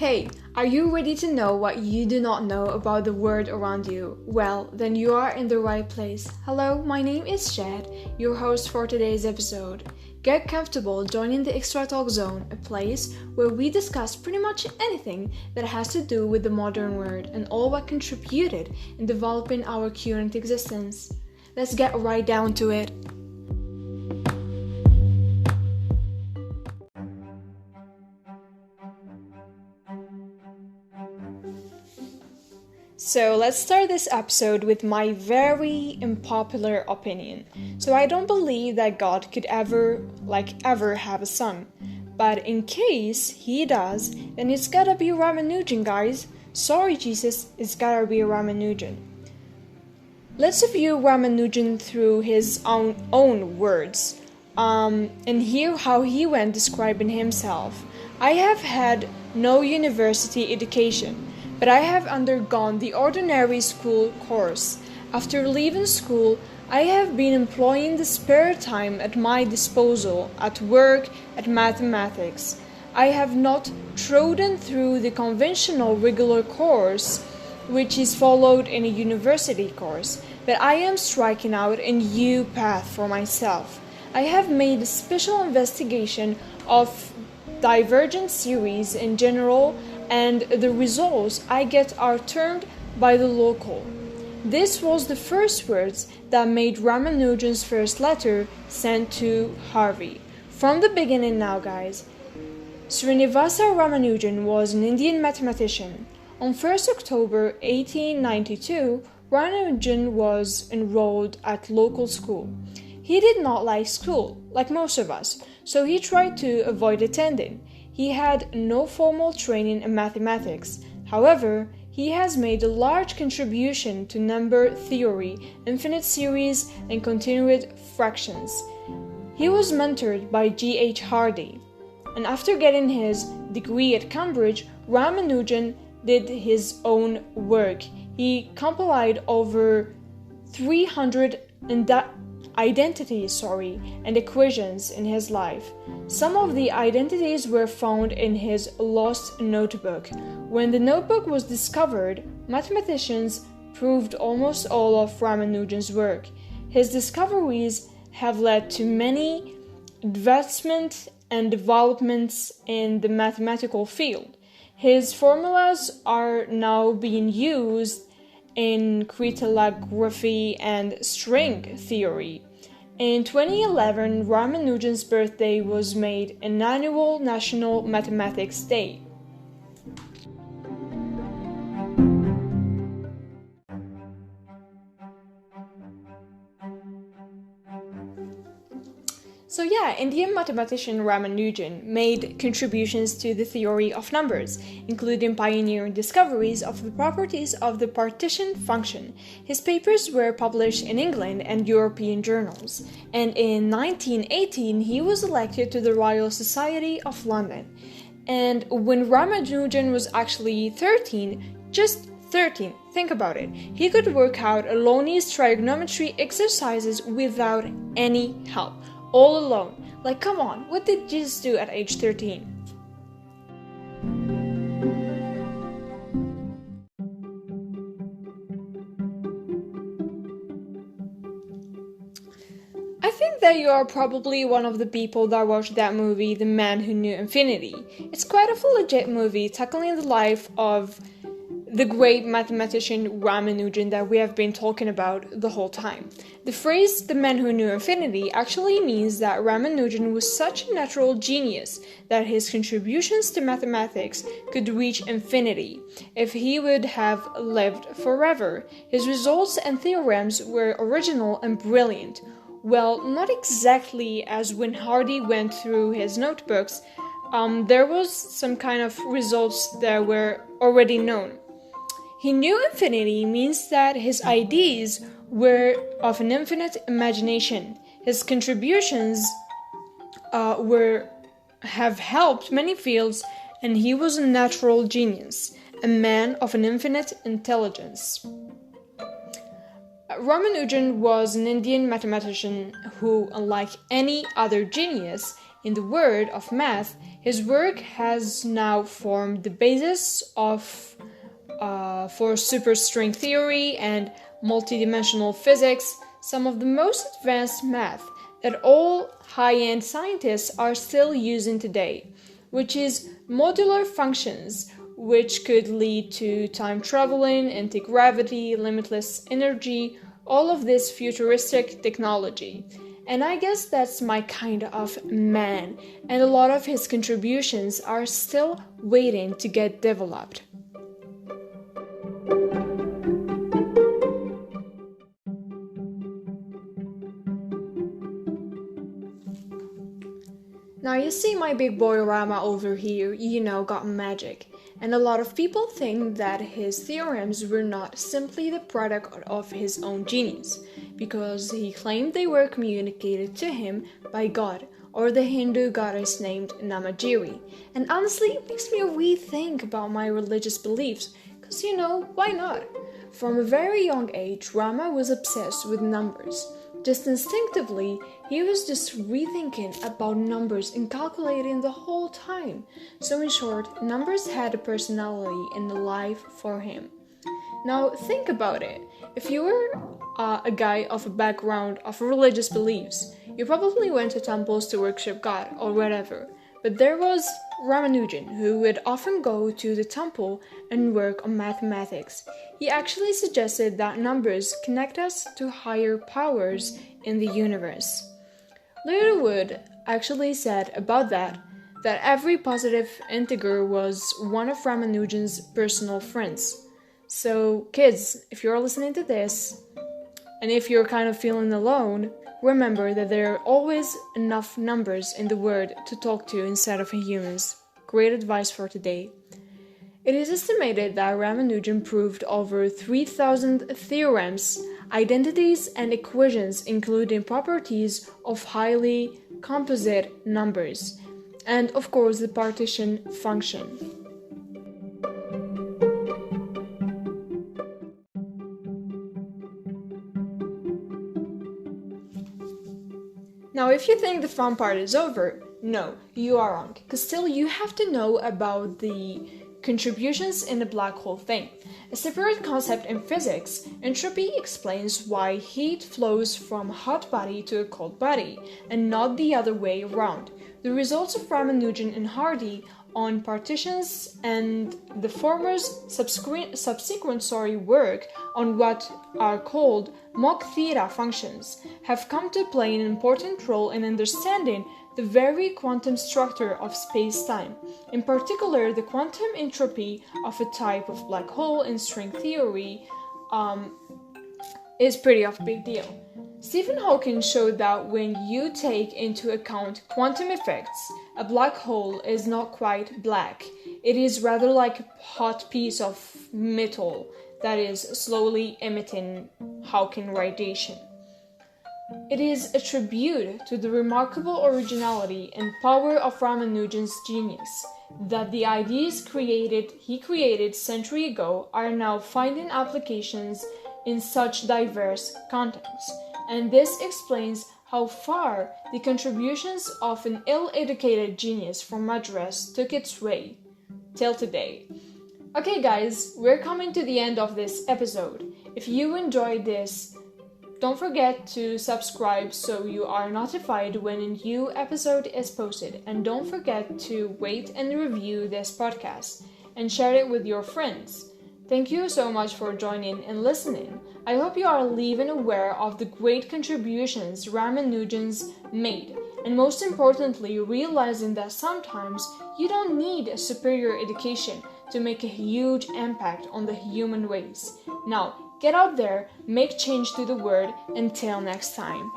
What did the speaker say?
Hey, are you ready to know what you do not know about the world around you? Well, then you are in the right place. Hello, my name is Chad, your host for today's episode. Get comfortable joining the Extra Talk Zone, a place where we discuss pretty much anything that has to do with the modern world and all what contributed in developing our current existence. Let's get right down to it. So let's start this episode with my very unpopular opinion. So I don't believe that God could ever have a son. But in case he does, then it's gotta be Ramanujan, guys. Sorry, Jesus, it's gotta be Ramanujan. Let's view Ramanujan through his own words. And hear how he went describing himself. I have had no university education, but I have undergone the ordinary school course. After leaving school, I have been employing the spare time at my disposal at work at mathematics. I have not trodden through the conventional regular course, which is followed in a university course, but I am striking out a new path for myself. I have made a special investigation of divergent series in general, and the results I get are termed by the local. This was the first words that made Ramanujan's first letter sent to Harvey. From the beginning now, guys. Srinivasa Ramanujan was an Indian mathematician. On 1st October 1892, Ramanujan was enrolled at local school. He did not like school, like most of us, so he tried to avoid attending. He had no formal training in mathematics. However, he has made a large contribution to number theory, infinite series, and continued fractions. He was mentored by G.H. Hardy, and after getting his degree at Cambridge, Ramanujan did his own work. He compiled over 300 identities and equations in his life. Some of the identities were found in his lost notebook. When the notebook was discovered, mathematicians proved almost all of Ramanujan's work. His discoveries have led to many advancements and developments in the mathematical field. His formulas are now being used in crystallography and string theory. In 2011, Ramanujan's birthday was made an annual National Mathematics Day. So Indian mathematician Ramanujan made contributions to the theory of numbers, including pioneering discoveries of the properties of the partition function. His papers were published in England and European journals, and in 1918 he was elected to the Royal Society of London. And when Ramanujan was actually 13, just 13, think about it, he could work out Aloni's trigonometry exercises without any help. All alone. Like, come on, what did Jesus do at age 13? I think that you are probably one of the people that watched that movie, The Man Who Knew Infinity. It's quite a legit movie tackling the life of the great mathematician Ramanujan that we have been talking about the whole time. The phrase "the man who knew infinity" actually means that Ramanujan was such a natural genius that his contributions to mathematics could reach infinity if he would have lived forever. His results and theorems were original and brilliant. Well, not exactly as when Hardy went through his notebooks. There was some kind of results that were already known. He knew infinity means that his ideas were of an infinite imagination. His contributions have helped many fields, and he was a natural genius, a man of an infinite intelligence. Ramanujan was an Indian mathematician who, unlike any other genius in the world of math, His work has now formed the basis for superstring theory and multidimensional physics, some of the most advanced math that all high-end scientists are still using today, which is modular functions, which could lead to time traveling, anti-gravity, limitless energy, all of this futuristic technology. And I guess that's my kind of man, and a lot of his contributions are still waiting to get developed. Now you see my big boy Rama over here, got magic. And a lot of people think that his theorems were not simply the product of his own genius, because he claimed they were communicated to him by God, or the Hindu goddess named Namajiri. And honestly, it makes me rethink about my religious beliefs, because why not? From a very young age, Rama was obsessed with numbers. Just instinctively, he was just rethinking about numbers and calculating the whole time. So in short, numbers had a personality and a life for him. Now think about it. If you were a guy of a background of religious beliefs, you probably went to temples to worship God or whatever. But there was Ramanujan, who would often go to the temple and work on mathematics. He actually suggested that numbers connect us to higher powers in the universe. Littlewood actually said about that every positive integer was one of Ramanujan's personal friends. So kids, if you're listening to this, and if you're kind of feeling alone, remember that there are always enough numbers in the world to talk to instead of humans. Great advice for today. It is estimated that Ramanujan proved over 3,000 theorems, identities, and equations, including properties of highly composite numbers, and of course the partition function. Now, if you think the fun part is over, no, you are wrong, because still you have to know about the contributions in the black hole thing. A separate concept in physics, entropy explains why heat flows from a hot body to a cold body, and not the other way around. The results of Ramanujan and Hardy on partitions and the former's subsequent work on what are called Mach theta functions have come to play an important role in understanding the very quantum structure of space-time, in particular the quantum entropy of a type of black hole in string theory is pretty of a big deal. Stephen Hawking showed that when you take into account quantum effects, a black hole is not quite black. It is rather like a hot piece of metal that is slowly emitting Hawking radiation. It is a tribute to the remarkable originality and power of Ramanujan's genius that the ideas he created centuries ago are now finding applications in such diverse contexts, and this explains how far the contributions of an ill-educated genius from Madras took its way till today. Okay guys, we're coming to the end of this episode. If you enjoyed this, don't forget to subscribe so you are notified when a new episode is posted, and don't forget to rate and review this podcast and share it with your friends. Thank you so much for joining and listening. I hope you are leaving aware of the great contributions Ramanujan's made, and most importantly, realizing that sometimes you don't need a superior education to make a huge impact on the human race. Now, get out there, make change to the world. Until next time.